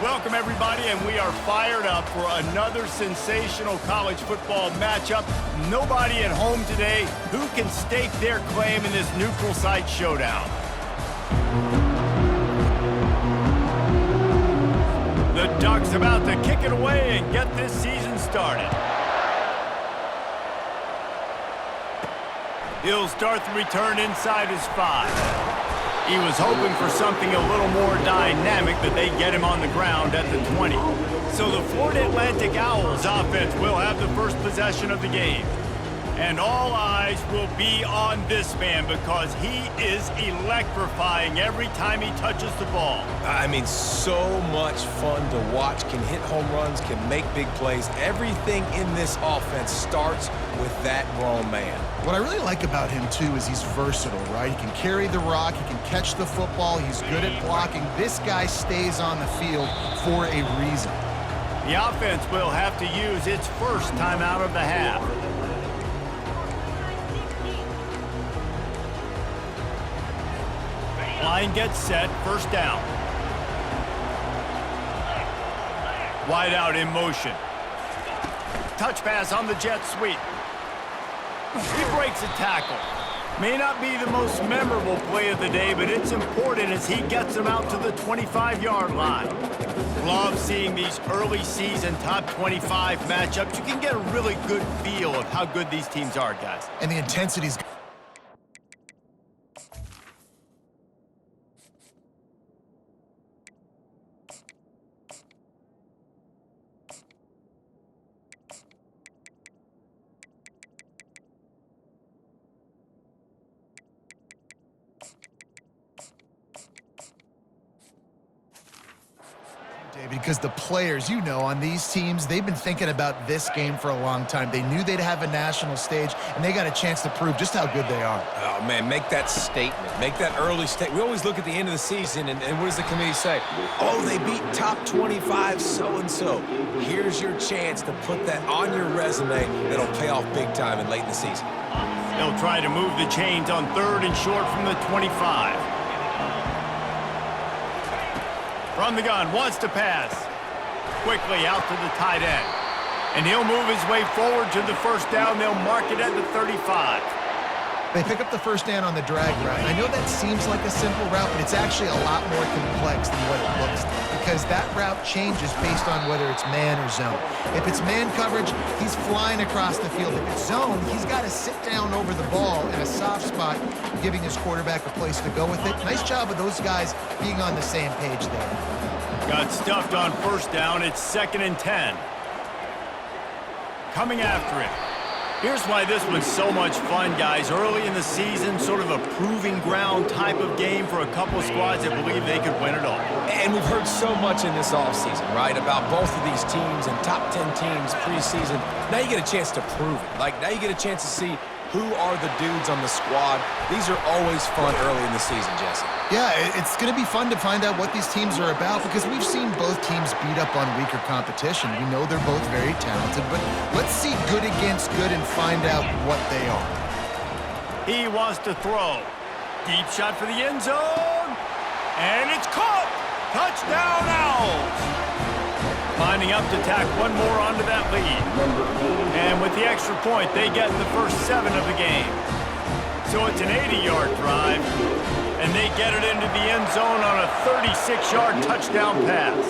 Welcome, everybody, and we are fired up for another sensational college football matchup. Nobody at home today who can stake their claim in this neutral site showdown. The Ducks about to kick it away and get this season started. He'll start the return inside his 5. He was hoping for something a little more dynamic, but they get him on the ground at the 20. So the Florida Atlantic Owls offense will have the first possession of the game. And all eyes will be on this man because he is electrifying every time he touches the ball. I mean, so much fun to watch. Can hit home runs, can make big plays. Everything in this offense starts with that grown man. What I really like about him, too, is he's versatile, right? He can carry the rock, he can catch the football, he's good at blocking. This guy stays on the field for a reason. The offense will have to use its first timeout of the half. Line gets set, first down. Wide out in motion. Touch pass on the jet sweep. He breaks a tackle. May not be the most memorable play of the day, but it's important as he gets them out to the 25-yard line. Love seeing these early season top 25 matchups. You can get a really good feel of how good these teams are, guys. And the intensity's... because the players, you know, on these teams, they've been thinking about this game for a long time. They knew they'd have a national stage, and they got a chance to prove just how good they are. Oh, man, make that statement. Make that early statement. We always look at the end of the season, and what does the committee say? Oh, they beat top 25 so-and-so. Here's your chance to put that on your resume that'll pay off big time and late in the season. They'll try to move the chains on 3rd and short from the 25. From the gun, wants to pass. Quickly out to the tight end. And he'll move his way forward to the first down. They'll mark it at the 35. They pick up the first down on the drag route. I know that seems like a simple route, but it's actually a lot more complex than what it looks like because that route changes based on whether it's man or zone. If it's man coverage, he's flying across the field. If it's zone, he's got to sit down over the ball in a soft spot, giving his quarterback a place to go with it. Nice job of those guys being on the same page there. Got stuffed on first down. It's 2nd and 10. Coming after it. Here's why this was so much fun, guys. Early in the season, sort of a proving ground type of game for a couple squads that believe they could win it all. And we've heard so much in this offseason, right, about both of these teams and top 10 teams preseason. Now you get a chance to prove it. Like, now you get a chance to see who are the dudes on the squad. These are always fun early in the season, Jesse. Yeah, it's going to be fun to find out what these teams are about because we've seen both teams beat up on weaker competition. We know they're both very talented, but let's see good against good and find out what they are. He wants to throw. Deep shot for the end zone. And it's caught. Touchdown, Owls. Lining up to tack one more onto that lead. And with the extra point, they get the first 7 of the game. So it's an 80-yard drive, and they get it into the end zone on a 36-yard touchdown pass.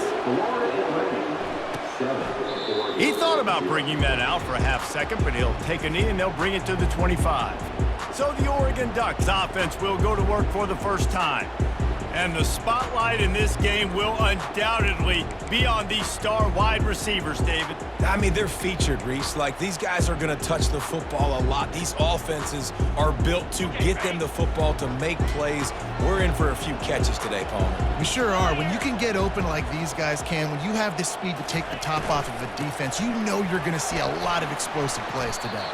He thought about bringing that out for a half second, but he'll take a knee and they'll bring it to the 25. So the Oregon Ducks offense will go to work for the first time. And the spotlight in this game will undoubtedly be on these star wide receivers, David. I mean, they're featured, Reese. Like, these guys are going to touch the football a lot. These offenses are built to get them the football, to make plays. We're in for a few catches today, Palmer. We sure are. When you can get open like these guys can, when you have the speed to take the top off of a defense, you know you're going to see a lot of explosive plays today.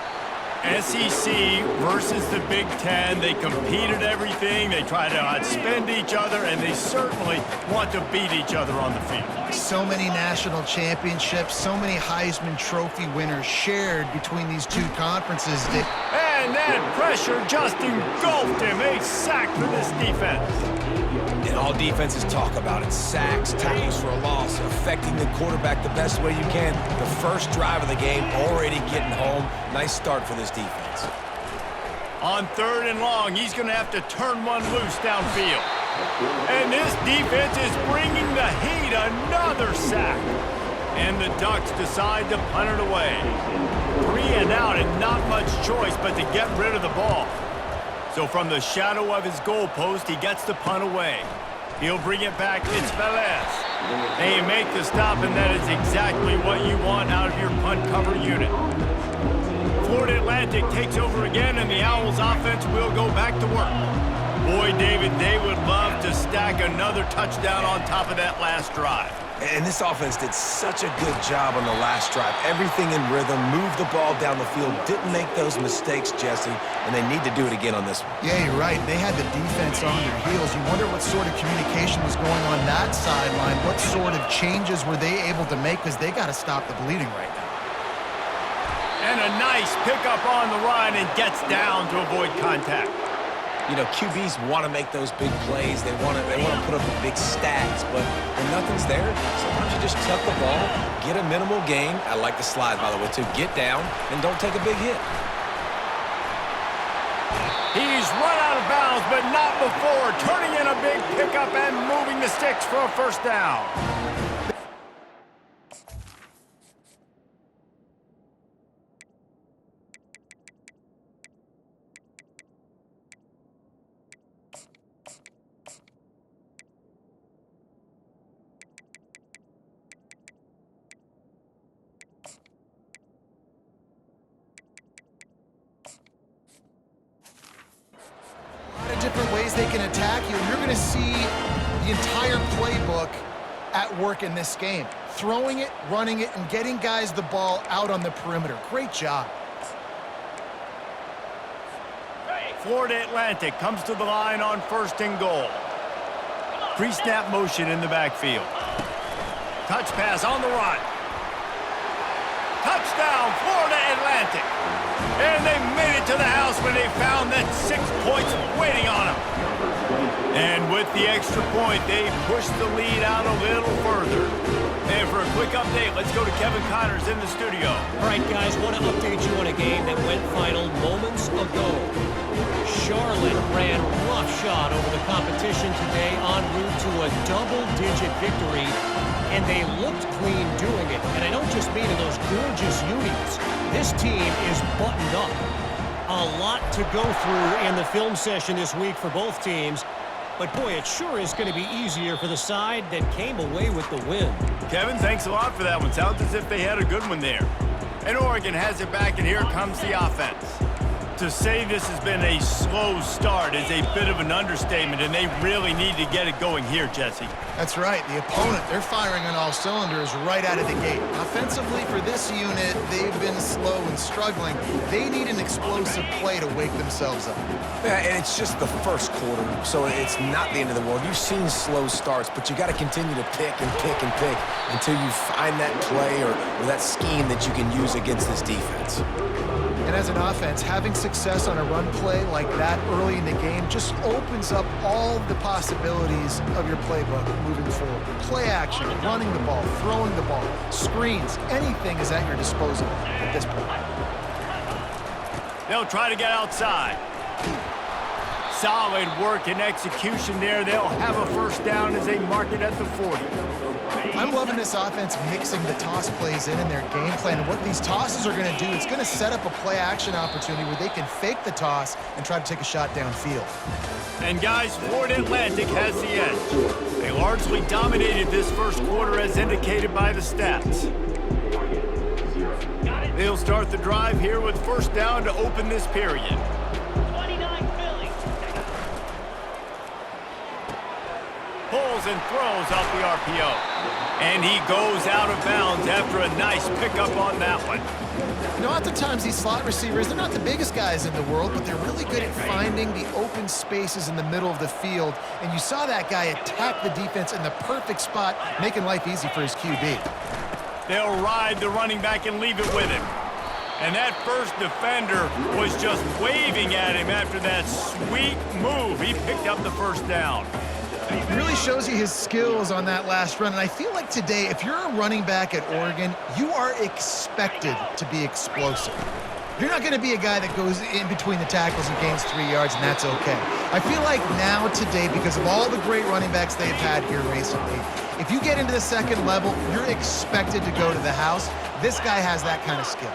SEC versus the Big Ten. They compete at everything. They try to outspend each other, and they certainly want to beat each other on the field. So many national championships, so many Heisman Trophy winners shared between these two conferences. And that pressure just engulfed him. A sack for this defense. And All defenses talk about it. Sacks, tackles for a loss, affecting the quarterback the best way you can. The first drive of the game, already getting home. Nice start for this defense. On 3rd and long, he's going to have to turn one loose downfield. And this defense is bringing the heat. Another sack. And the Ducks decide to punt it away. 3 and out and not much choice but to get rid of the ball. So from the shadow of his goalpost, he gets the punt away. He'll bring it back. It's Velez. They make the stop, and that is exactly what you want out of your punt cover unit. Florida Atlantic takes over again, and the Owls offense will go back to work. Boy, David, they would love to stack another touchdown on top of that last drive. And this offense did such a good job on the last drive. Everything in rhythm, moved the ball down the field, didn't make those mistakes, Jesse, and they need to do it again on this one. Yeah, you're right. They had the defense on their heels. You wonder what sort of communication was going on that sideline. What sort of changes were they able to make, because they got to stop the bleeding right now. And a nice pickup on the run, and gets down to avoid contact. You know, QBs want to make those big plays. They want to put up the big stats, but when nothing's there, sometimes you just tuck the ball, get a minimal gain. I like the slide, by the way, too. Get down and don't take a big hit. He's run out of bounds, but not before turning in a big pickup and moving the sticks for a first down. Different ways they can attack you. You're going to see the entire playbook at work in this game. Throwing it, running it, and getting guys the ball out on the perimeter. Great job. Florida Atlantic comes to the line on 1st and goal. Pre-snap motion in the backfield. Touch pass on the run. Touchdown, Florida Atlantic. And they made it to the house when they found that 6 points waiting on them. And with the extra point, they pushed the lead out a little further. And for a quick update, let's go to Kevin Connors in the studio. All right, guys, want to update you on a game that went final moments ago. Charlotte ran roughshod over the competition today en route to a double-digit victory, and they looked clean doing it. And I don't just mean in those gorgeous unis. This team is buttoned up. A lot to go through in the film session this week for both teams. But, boy, it sure is going to be easier for the side that came away with the win. Kevin, thanks a lot for that one. Sounds as if they had a good one there. And Oregon has it back, and here comes the offense. To say this has been a slow start is a bit of an understatement, and they really need to get it going here, Jesse. That's right. The opponent, they're firing on all cylinders right out of the gate. Offensively, for this unit, they've been slow and struggling. They need an explosive play to wake themselves up. Yeah, and it's just the first quarter, so it's not the end of the world. You've seen slow starts, but you got to continue to pick and pick and pick until you find that play or that scheme that you can use against this defense. And as an offense, having success on a run play like that early in the game just opens up all the possibilities of your playbook moving forward. Play action, running the ball, throwing the ball, screens, anything is at your disposal at this point. They'll try to get outside. Solid work and execution there. They'll have a first down as they mark it at the 40. I'm loving this offense mixing the toss plays in their game plan. And what these tosses are going to do, it's going to set up a play-action opportunity where they can fake the toss and try to take a shot downfield. And, guys, Florida Atlantic has the edge. They largely dominated this first quarter as indicated by the stats. They'll start the drive here with first down to open this period. Pulls and throws off the RPO. And he goes out of bounds after a nice pickup on that one. You know, oftentimes these slot receivers, they're not the biggest guys in the world, but they're really good at finding the open spaces in the middle of the field. And you saw that guy attack the defense in the perfect spot, making life easy for his QB. They'll ride the running back and leave it with him. And that first defender was just waving at him after that sweet move. He picked up the first down. It really shows you his skills on that last run. And I feel like today, if you're a running back at Oregon, you are expected to be explosive. You're not going to be a guy that goes in between the tackles and gains 3 yards, and that's okay. I feel like now today, because of all the great running backs they've had here recently, if you get into the second level, you're expected to go to the house. This guy has that kind of skill.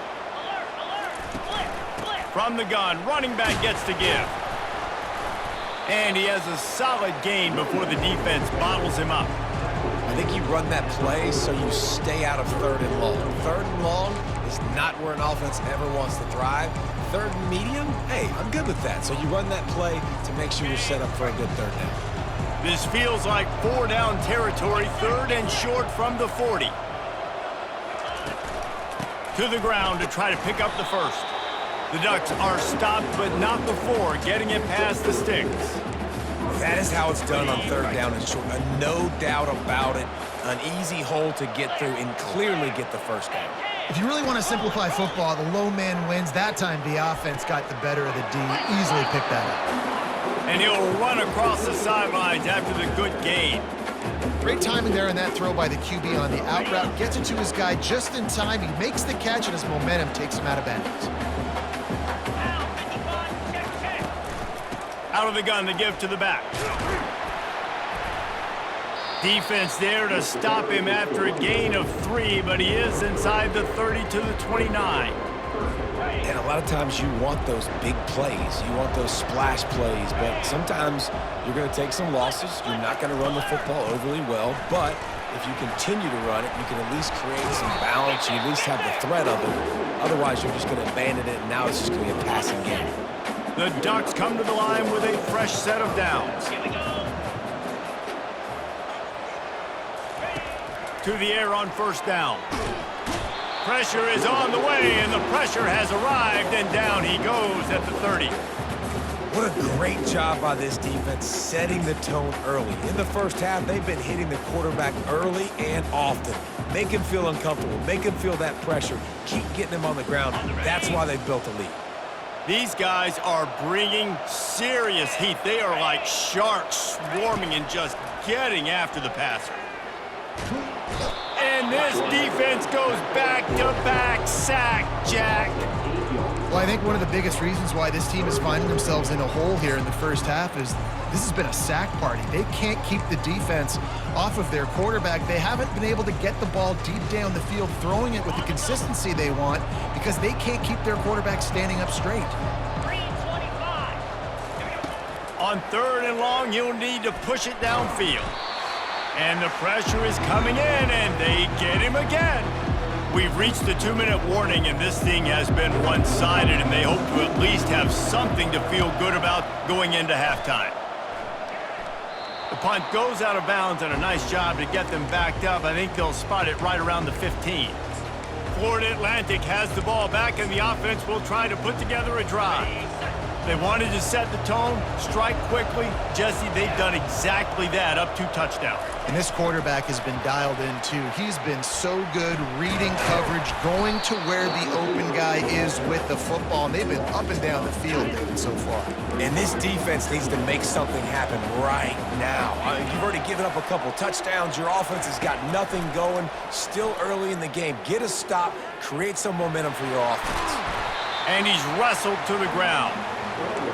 From the gun, running back gets to give. And he has a solid gain before the defense bottles him up. I think you run that play so you stay out of 3rd and long. 3rd and long is not where an offense ever wants to thrive. 3rd and medium, hey, I'm good with that. So you run that play to make sure you're set up for a good 3rd down. This feels like 4-down territory, 3rd and short from the 40. To the ground to try to pick up the first. The Ducks are stopped, but not before getting it past the sticks. That is how it's done on 3rd down and short. No doubt about it. An easy hole to get through and clearly get the first down. If you really want to simplify football, the low man wins. That time the offense got the better of the D. Easily picked that up. And he'll run across the sidelines after the good gain. Great timing there on that throw by the QB on the out route. Gets it to his guy just in time. He makes the catch, and his momentum takes him out of bounds. Out of the gun to give to the back. Defense there to stop him after a gain of 3, but he is inside the 30 to the 29. And a lot of times you want those big plays. You want those splash plays, but sometimes you're going to take some losses. You're not going to run the football overly well, but if you continue to run it, you can at least create some balance. You at least have the threat of it. Otherwise, you're just going to abandon it, and now it's just going to be a passing game. The Ducks come to the line with a fresh set of downs. To the air on 1st down. Pressure is on the way, and the pressure has arrived, and down he goes at the 30. What a great job by this defense setting the tone early. In the first half, they've been hitting the quarterback early and often. Make him feel uncomfortable. Make him feel that pressure. Keep getting him on the ground. That's why they've built a lead. These guys are bringing serious heat. They are like sharks swarming and just getting after the passer. And this defense goes back-to-back sack, Jack. Well, I think one of the biggest reasons why this team is finding themselves in a hole here in the first half is this has been a sack party. They can't keep the defense off of their quarterback. They haven't been able to get the ball deep down the field, throwing it with the consistency they want because they can't keep their quarterback standing up straight. On 3rd and long, you'll need to push it downfield. And the pressure is coming in, and they get him again. We've reached the 2-minute warning, and this thing has been one-sided, and they hope to at least have something to feel good about going into halftime. The punt goes out of bounds, and a nice job to get them backed up. I think they'll spot it right around the 15. Florida Atlantic has the ball back, and the offense will try to put together a drive. They wanted to set the tone, strike quickly. Jesse, they've done exactly that, up 2 touchdowns. And this quarterback has been dialed in, too. He's been so good reading coverage, going to where the open guy is with the football. And they've been up and down the field, David, so far. And this defense needs to make something happen right now. You've already given up a couple touchdowns. Your offense has got nothing going. Still early in the game. Get a stop. Create some momentum for your offense. And he's wrestled to the ground.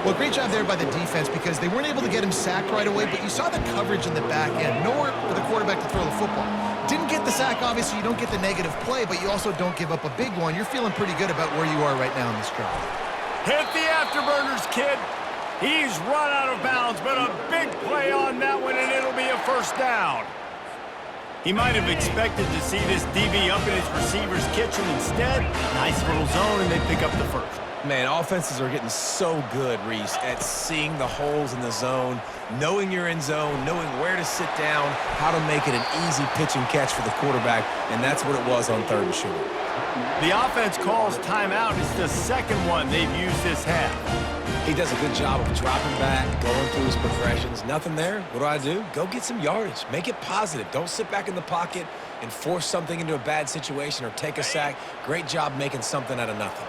Well, great job there by the defense because they weren't able to get him sacked right away, but you saw the coverage in the back end. Nowhere for the quarterback to throw the football. Didn't get the sack, obviously. You don't get the negative play, but you also don't give up a big one. You're feeling pretty good about where you are right now in this drive. Hit the afterburners, kid. He's run out of bounds, but a big play on that one, and it'll be a 1st down. He might have expected to see this DB up in his receiver's kitchen. Instead, nice little zone, and they pick up the 1st. Man, offenses are getting so good, Reese, at seeing the holes in the zone, knowing you're in zone, knowing where to sit down, how to make it an easy pitch and catch for the quarterback, and that's what it was on 3rd and short. The offense calls timeout. It's the second one they've used this half. He does a good job of dropping back, going through his progressions. Nothing there. What do? Go get some yardage. Make it positive. Don't sit back in the pocket and force something into a bad situation or take a sack. Great job making something out of nothing.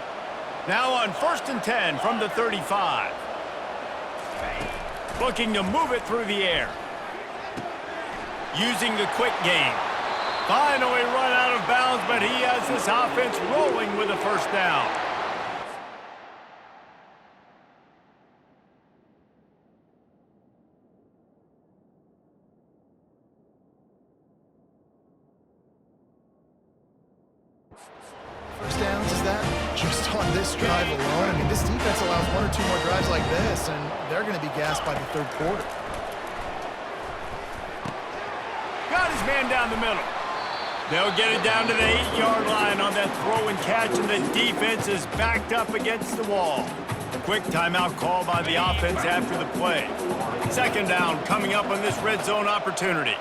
Now on 1st and 10 from the 35. Looking to move it through the air. using the quick game. Finally run out of bounds, but he has this offense rolling with a first down. First downs, is that just on this drive alone? I mean, this defense allows one or two more drives like this, and they're going to be gassed by the third quarter. Got his man down the middle. They'll get it down to the 8-yard line on that throw and catch, and the defense is backed up against the wall. Quick timeout call by the offense after the play. Second down coming up on this red zone opportunity.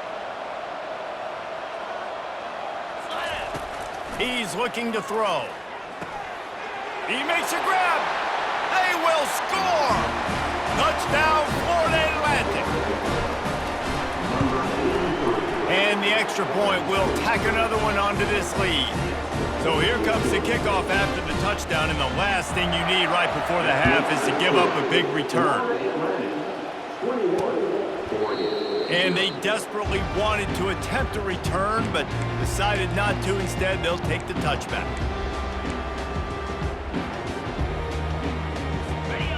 He's looking to throw. He makes a grab. They will score. Touchdown, Florida Atlantic. And the extra point will tack another one onto this lead. So here comes the kickoff after the touchdown, and the last thing you need right before the half is to give up a big return. And they desperately wanted to attempt a return, but decided not to. Instead, they'll take the touchback.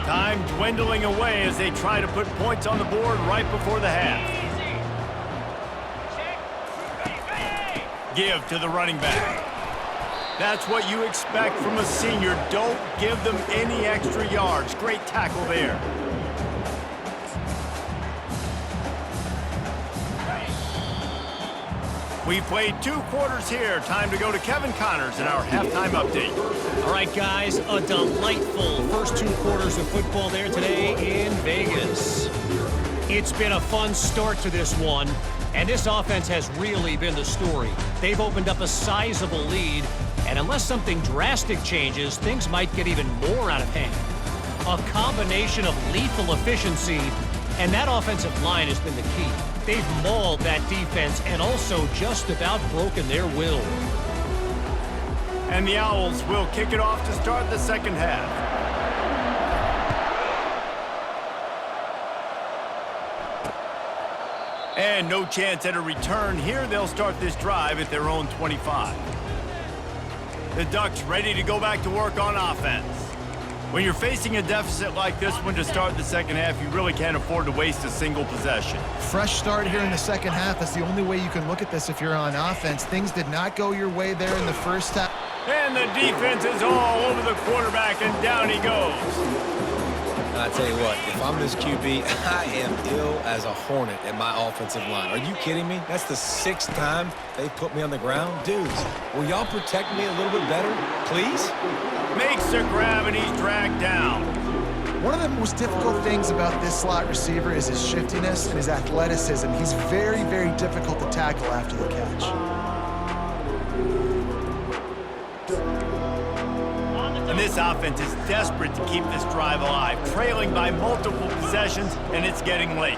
Time dwindling away as they try to put points on the board right before the half. Give to the running back. That's what you expect from a senior. Don't give them any extra yards. Great tackle there. We've played 2 quarters here. Time to go to Kevin Connors in our halftime update. All right, guys, a delightful first 2 quarters of football there today in Vegas. It's been a fun start to this one, and this offense has really been the story. They've opened up a sizable lead, and unless something drastic changes, things might get even more out of hand. A combination of lethal efficiency, and that offensive line has been the key. They've mauled that defense and also just about broken their will. And the Owls will kick it off to start the second half. And no chance at a return here. They'll start this drive at their own 25. The Ducks ready to go back to work on offense. When you're facing a deficit like this one to start the second half, you really can't afford to waste a single possession. Fresh start here in the second half. That's the only way you can look at this if you're on offense. Things did not go your way there in the first half. And the defense is all over the quarterback, and down he goes. I tell you what, if I'm this QB, I am ill as a hornet at my offensive line. Are you kidding me? That's the 6th time they've put me on the ground. Dudes, will y'all protect me a little bit better, please? Makes the grab, and he's dragged down. One of the most difficult things about this slot receiver is his shiftiness and his athleticism. He's very, very difficult to tackle after the catch. And this offense is desperate to keep this drive alive, trailing by multiple possessions, and it's getting late.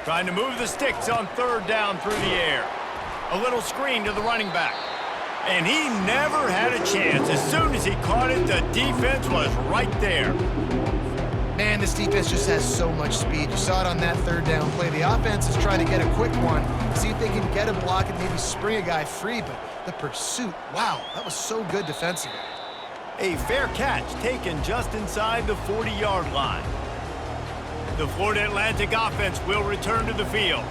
Trying to move the sticks on third down through the air. A little screen to the running back. And he never had a chance. As soon as he caught it, the defense was right there. Man, this defense just has so much speed. You saw it on that third down play. The offense is trying to get a quick one, see if they can get a block and maybe spring a guy free, but the pursuit, wow, that was so good defensively. A fair catch taken just inside the 40-yard line. The Florida Atlantic offense will return to the field.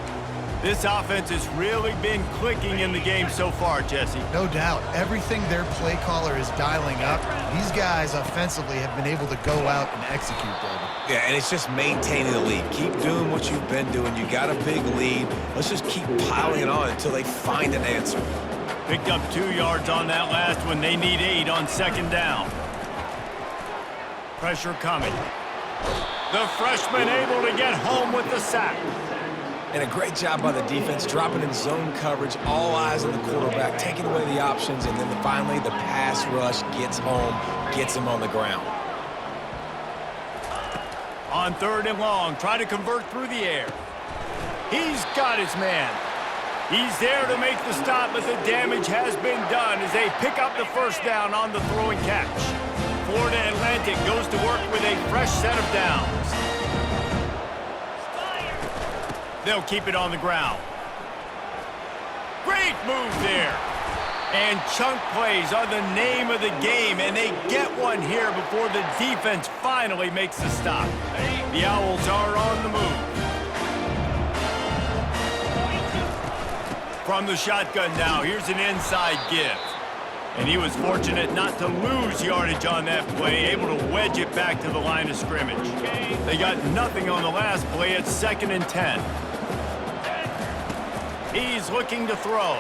This offense has really been clicking in the game so far, Jesse. No doubt. Everything their play caller is dialing up, these guys offensively have been able to go out and execute, David. Yeah, and it's just maintaining the lead. Keep doing what you've been doing. You got a big lead. Let's just keep piling it on until they find an answer. Picked up 2 yards on that last one. They need 8 on second down. Pressure coming. The freshman able to get home with the sack. And a great job by the defense, dropping in zone coverage, all eyes on the quarterback, taking away the options, and then finally the pass rush gets home, gets him on the ground. On third and long, try to convert through the air. He's got his man. He's there to make the stop, but the damage has been done as they pick up the first down on the throw and catch. Florida Atlantic goes to work with a fresh set of downs. They'll keep it on the ground. Great move there. And chunk plays are the name of the game, and they get one here before the defense finally makes the stop. The Owls are on the move. From the shotgun now, here's an inside give. And he was fortunate not to lose yardage on that play, able to wedge it back to the line of scrimmage. They got nothing on the last play. It's 2nd and 10. He's looking to throw.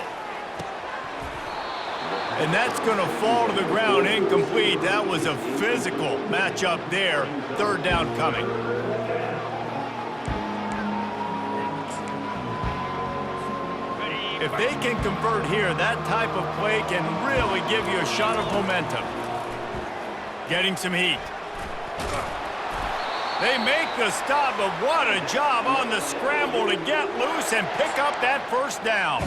And that's going to fall to the ground incomplete. That was a physical matchup there. 3rd down coming. If they can convert here, that type of play can really give you a shot of momentum. Getting some heat. They make the stop, but what a job on the scramble to get loose and pick up that 1st down.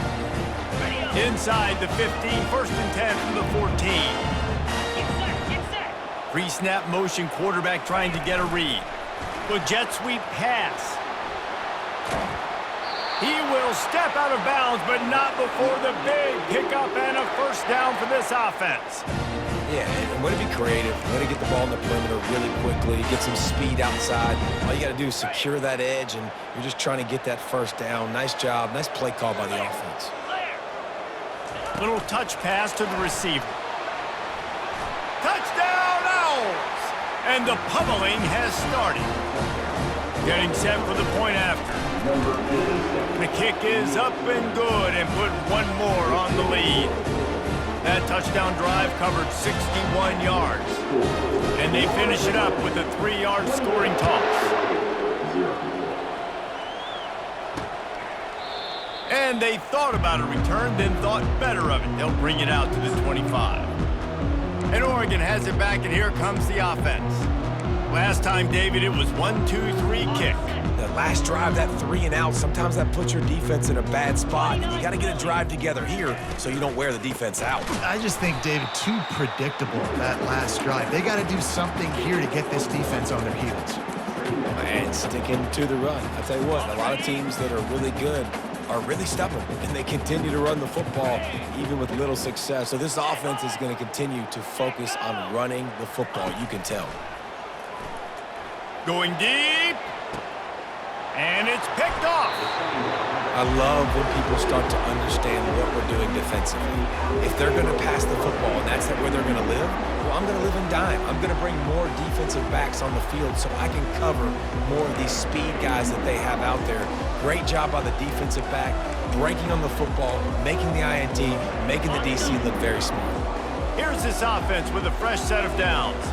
Inside the 15, 1st and 10 from the 14. Pre-snap motion, quarterback trying to get a read. The jet sweep pass. He will step out of bounds, but not before the big pickup and a 1st down for this offense. Yeah, and way to be creative, way to get the ball in the perimeter really quickly, get some speed outside. All you got to do is secure that edge, and you're just trying to get that 1st down. Nice job, nice play call by the offense. Little touch pass to the receiver. Touchdown, Owls! And the pummeling has started. Getting set for the point after. The kick is up and good and put one more on the lead. That touchdown drive covered 61 yards. And they finish it up with a 3-yard scoring toss. And they thought about a return, then thought better of it. They'll bring it out to the 25. And Oregon has it back, and here comes the offense. Last time, David, it was 1-2-3 kick. The last drive, that 3 and out, sometimes that puts your defense in a bad spot. And you got to get a drive together here so you don't wear the defense out. I just think, David, too predictable, that last drive. They got to do something here to get this defense on their heels. And sticking to the run. I tell you what, a lot of teams that are really good are really stubborn, and they continue to run the football even with little success. So this offense is going to continue to focus on running the football. You can tell. Going deep. And it's picked off. I love when people start to understand what we're doing defensively. If they're going to pass the football and that's where they're going to live, well, I'm going to live in dime. I'm going to bring more defensive backs on the field so I can cover more of these speed guys that they have out there. Great job by the defensive back, breaking on the football, making the INT, making the DC look very smart. Here's this offense with a fresh set of downs.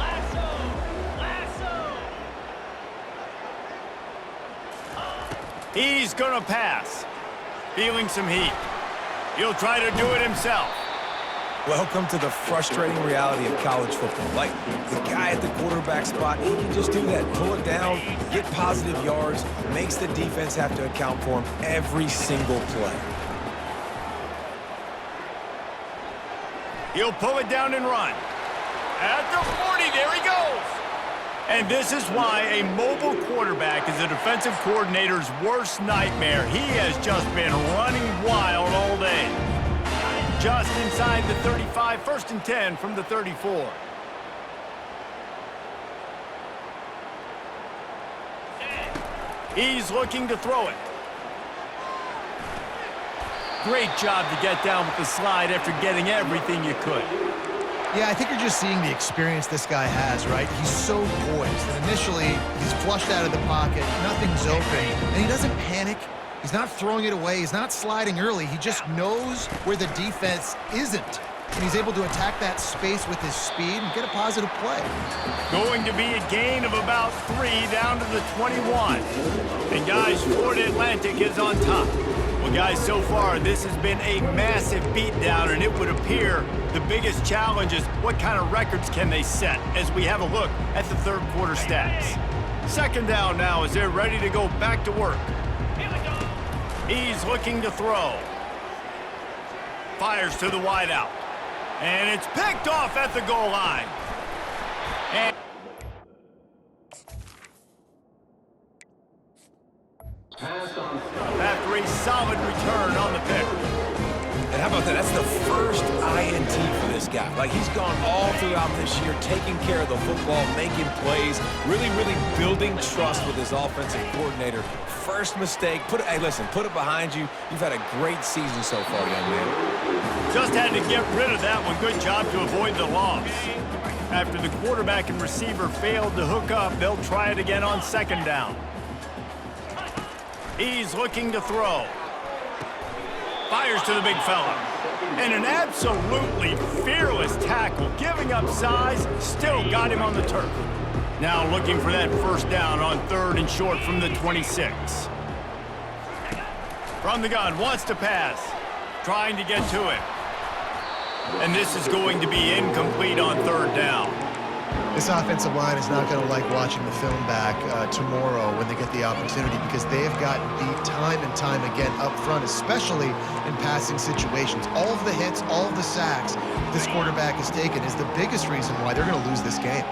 He's going to pass. Feeling some heat. He'll try to do it himself. Welcome to the frustrating reality of college football. Like, the guy at the quarterback spot, he can just do that. Pull it down, get positive yards, makes the defense have to account for him every single play. He'll pull it down and run. At the 40, there he goes. And this is why a mobile quarterback is a defensive coordinator's worst nightmare. He has just been running wild all day. Just inside the 35, 1st and 10 from the 34. He's looking to throw it. Great job to get down with the slide after getting everything you could. Yeah, I think you're just seeing the experience this guy has, right? He's so poised. And initially, he's flushed out of the pocket. Nothing's open. And he doesn't panic. He's not throwing it away. He's not sliding early. He just knows where the defense isn't. And he's able to attack that space with his speed and get a positive play. Going to be a gain of about 3 down to the 21. And guys, Florida Atlantic is on top. Well, guys, so far, this has been a massive beatdown, and it would appear the biggest challenge is what kind of records can they set as we have a look at the third quarter stats. 2nd down now as they're ready to go back to work. He's looking to throw. Fires to the wideout. And it's picked off at the goal line. And after a solid return on the pick. And how about that? That's the first INT for this guy. Like, he's gone all throughout this year, taking care of the football, making plays, really building trust with his offensive coordinator. First mistake, hey, listen, put it behind you. You've had a great season so far, young man. Just had to get rid of that one. Good job to avoid the loss. After the quarterback and receiver failed to hook up, they'll try it again on second down. He's looking to throw. Fires to the big fella. And an absolutely fearless tackle, giving up size, still got him on the turf. Now looking for that first down on 3rd and short from the 26. From the gun, wants to pass. Trying to get to it. And this is going to be incomplete on 3rd down. This offensive line is not going to like watching the film back tomorrow when they get the opportunity, because they have gotten beat time and time again up front, especially in passing situations. All of the hits, all of the sacks this quarterback has taken is the biggest reason why they're going to lose this game.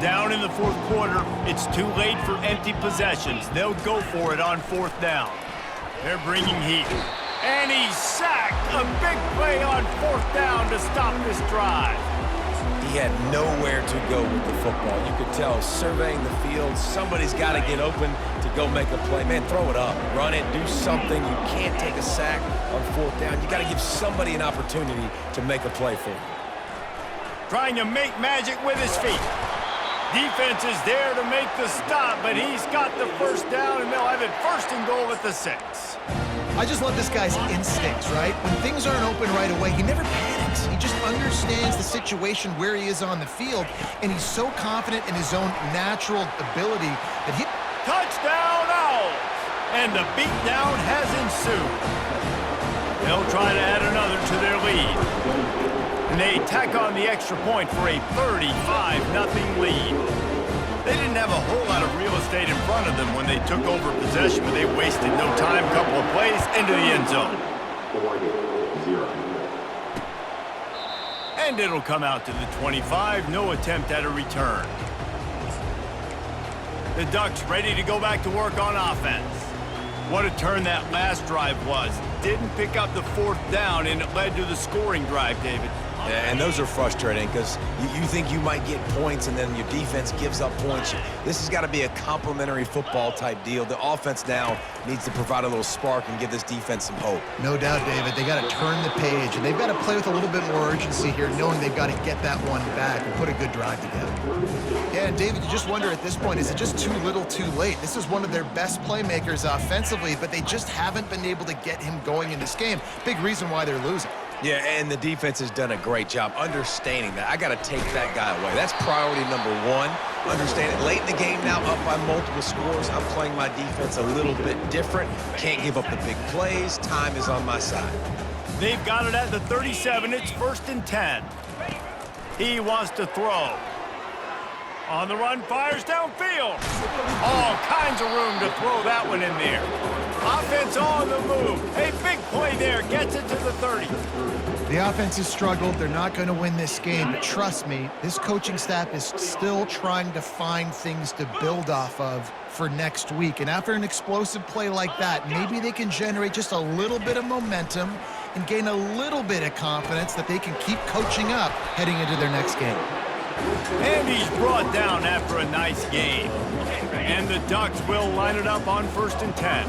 Down in the 4th quarter, it's too late for empty possessions. They'll go for it on 4th down. They're bringing heat. And he's sacked. A big play on 4th down to stop this drive. He had nowhere to go with the football. You could tell, surveying the field, somebody's got to get open to go make a play. Man, throw it up, run it, do something. You can't take a sack on 4th down. You got to give somebody an opportunity to make a play for you. Trying to make magic with his feet. Defense is there to make the stop, but he's got the first down, and they'll have it 1st and goal at the 6. I just love this guy's instincts, right? When things aren't open right away, he never panics. He just understands the situation where he is on the field, and he's so confident in his own natural ability that he... Touchdown, Owls! And the beatdown has ensued. They'll try to add another to their lead. And they tack on the extra point for a 35-0 lead. They didn't have a whole lot of real estate in front of them when they took over possession, but they wasted no time. Couple of plays into the end zone. And it'll come out to the 25. No attempt at a return. The Ducks ready to go back to work on offense. What a turn that last drive was. Didn't pick up the 4th down, and it led to the scoring drive, David. And those are frustrating because you think you might get points and then your defense gives up points. This has got to be a complementary football type deal. The offense now needs to provide a little spark and give this defense some hope. No doubt, David. They got to turn the page, and they've got to play with a little bit more urgency here, knowing they've got to get that one back and put a good drive together. Yeah, and David, you just wonder at this point, is it just too little too late? This is one of their best playmakers offensively, but they just haven't been able to get him going in this game. Big reason why they're losing. Yeah, and the defense has done a great job understanding that. I got to take that guy away. That's priority number 1. Understand it. Late in the game now, up by multiple scores. I'm playing my defense a little bit different. Can't give up the big plays. Time is on my side. They've got it at the 37. It's 1st and 10. He wants to throw. On the run, fires downfield. All kinds of room to throw that one in there. Offense on the move. A big play there. Gets it to the 30. The offense has struggled. They're not going to win this game, but trust me, this coaching staff is still trying to find things to build off of for next week. And after an explosive play like that, maybe they can generate just a little bit of momentum and gain a little bit of confidence that they can keep coaching up heading into their next game. And he's brought down after a nice game. And the Ducks will line it up on 1st and 10.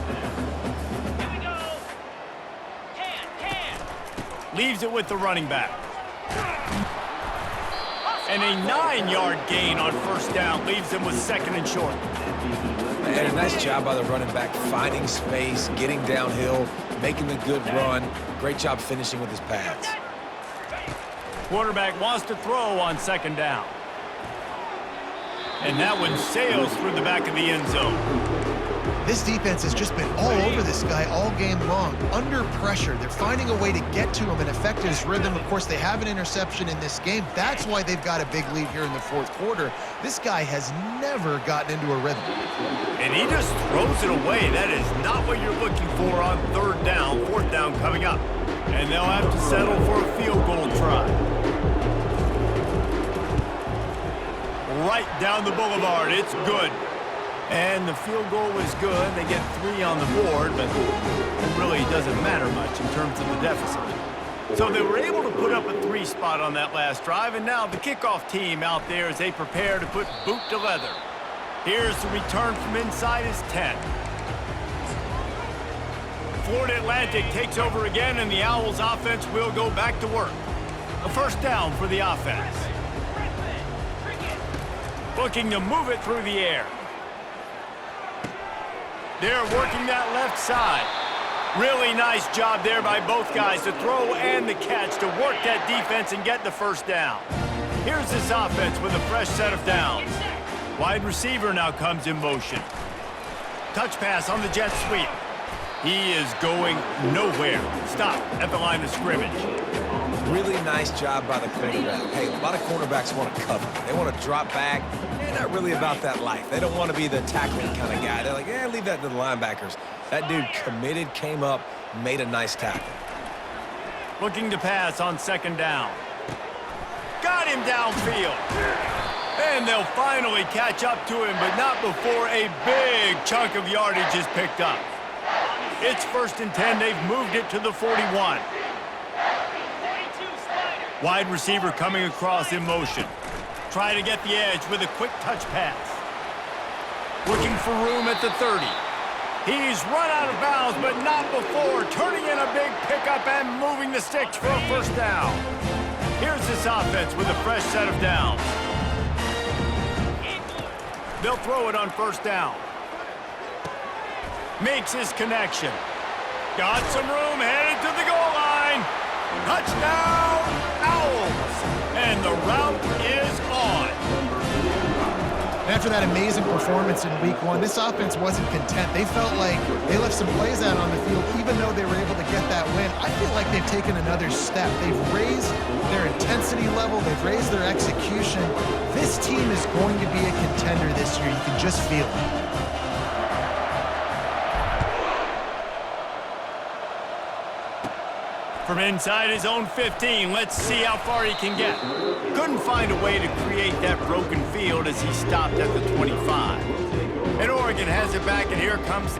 Leaves it with the running back. And a 9-yard gain on 1st down leaves him with 2nd and short. And a nice job by the running back, finding space, getting downhill, making a good run. Great job finishing with his pads. Quarterback wants to throw on 2nd down. And that one sails through the back of the end zone. This defense has just been all over this guy all game long. Under pressure, they're finding a way to get to him and affect his rhythm. Of course, they have an interception in this game. That's why they've got a big lead here in the 4th quarter. This guy has never gotten into a rhythm. And he just throws it away. That is not what you're looking for on 3rd down, 4th down coming up. And they'll have to settle for a field goal try. Right down the boulevard. It's good. And the field goal was good. They get 3 on the board, but it really doesn't matter much in terms of the deficit. So they were able to put up a 3 spot on that last drive, and now the kickoff team out there as they prepare to put boot to leather. Here's the return from inside his 10. Florida Atlantic takes over again, and the Owls offense will go back to work. A first down for the offense. Looking to move it through the air. They're working that left side. Really nice job there by both guys, the throw and the catch, to work that defense and get the first down. Here's this offense with a fresh set of downs. Wide receiver now comes in motion. Touch pass on the jet sweep. He is going nowhere. Stop at the line of scrimmage. Really nice job by the quarterback. Hey, a lot of cornerbacks want to cover. They want to drop back. They're not really about that life. They don't want to be the tackling kind of guy. They're like, leave that to the linebackers. That dude committed, came up, made a nice tackle. Looking to pass on second down. Got him downfield. And they'll finally catch up to him, but not before a big chunk of yardage is picked up. It's 1st and 10. They've moved it to the 41. Wide receiver coming across in motion. Try to get the edge with a quick touch pass. Looking for room at the 30. He's run out of bounds, but not before turning in a big pickup and moving the sticks for a first down. Here's this offense with a fresh set of downs. They'll throw it on first down. Makes his connection. Got some room, headed to the goal line. Touchdown, Owls! And the route is on. After that amazing performance in Week 1, this offense wasn't content. They felt like they left some plays out on the field, even though they were able to get that win. I feel like they've taken another step. They've raised their intensity level. They've raised their execution. This team is going to be a contender this year. You can just feel it. From inside his own 15, let's see how far he can get. Couldn't find a way to create that broken field as he stopped at the 25. And Oregon has it back, and here comes...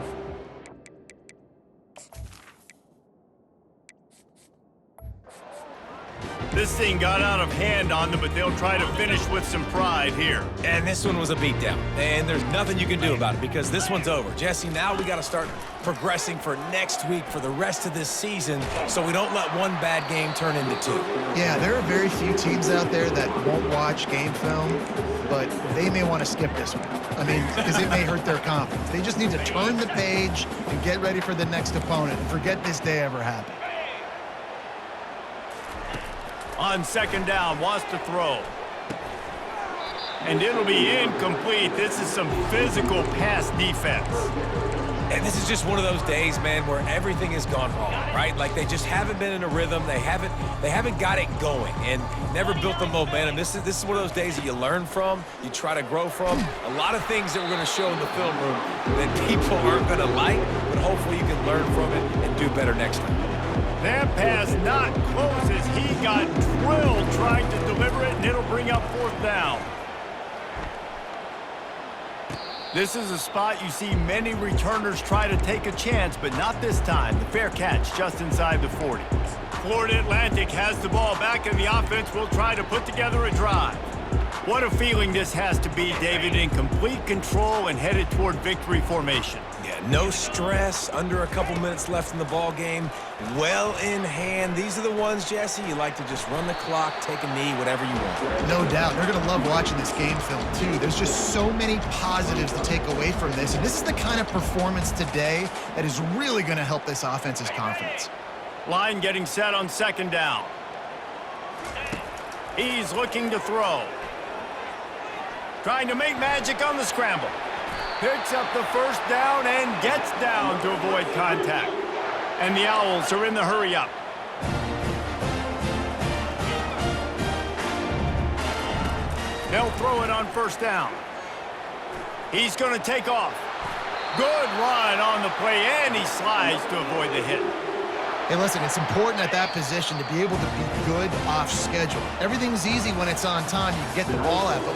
This thing got out of hand on them, but they'll try to finish with some pride here. And this one was a beatdown. And there's nothing you can do about it because this one's over. Jesse, now we got to start progressing for next week for the rest of this season so we don't let one bad game turn into 2. Yeah, there are very few teams out there that won't watch game film, but they may want to skip this one. I mean, because it may hurt their confidence. They just need to turn the page and get ready for the next opponent and forget this day ever happened. On second down, wants to throw. And it'll be incomplete. This is some physical pass defense. And this is just one of those days, man, where everything has gone wrong, right? Like they just haven't been in a rhythm. They haven't got it going and never built the momentum. This is one of those days that you learn from, you try to grow from. A lot of things that we're going to show in the film room that people aren't going to like, but hopefully you can learn from it and do better next time. That pass not close as he got drilled trying to deliver it, and it'll bring up fourth down. This is a spot you see many returners try to take a chance, but not this time. The fair catch just inside the 40. Florida Atlantic has the ball back, and the offense will try to put together a drive. What a feeling this has to be, David, in complete control and headed toward victory formation. Yeah, no stress, under a couple minutes left in the ball game, well in hand. These are the ones, Jesse, you like to just run the clock, take a knee, whatever you want. No doubt. They're going to love watching this game film, too. There's just so many positives to take away from this, and this is the kind of performance today that is really going to help this offense's confidence. Line getting set on second down. He's looking to throw. Trying to make magic on the scramble. Picks up the first down and gets down to avoid contact. And the Owls are in the hurry-up. They'll throw it on first down. He's going to take off. Good run on the play, and he slides to avoid the hit. Hey, listen, it's important at that position to be able to be good off schedule. Everything's easy when it's on time. You get the ball out, but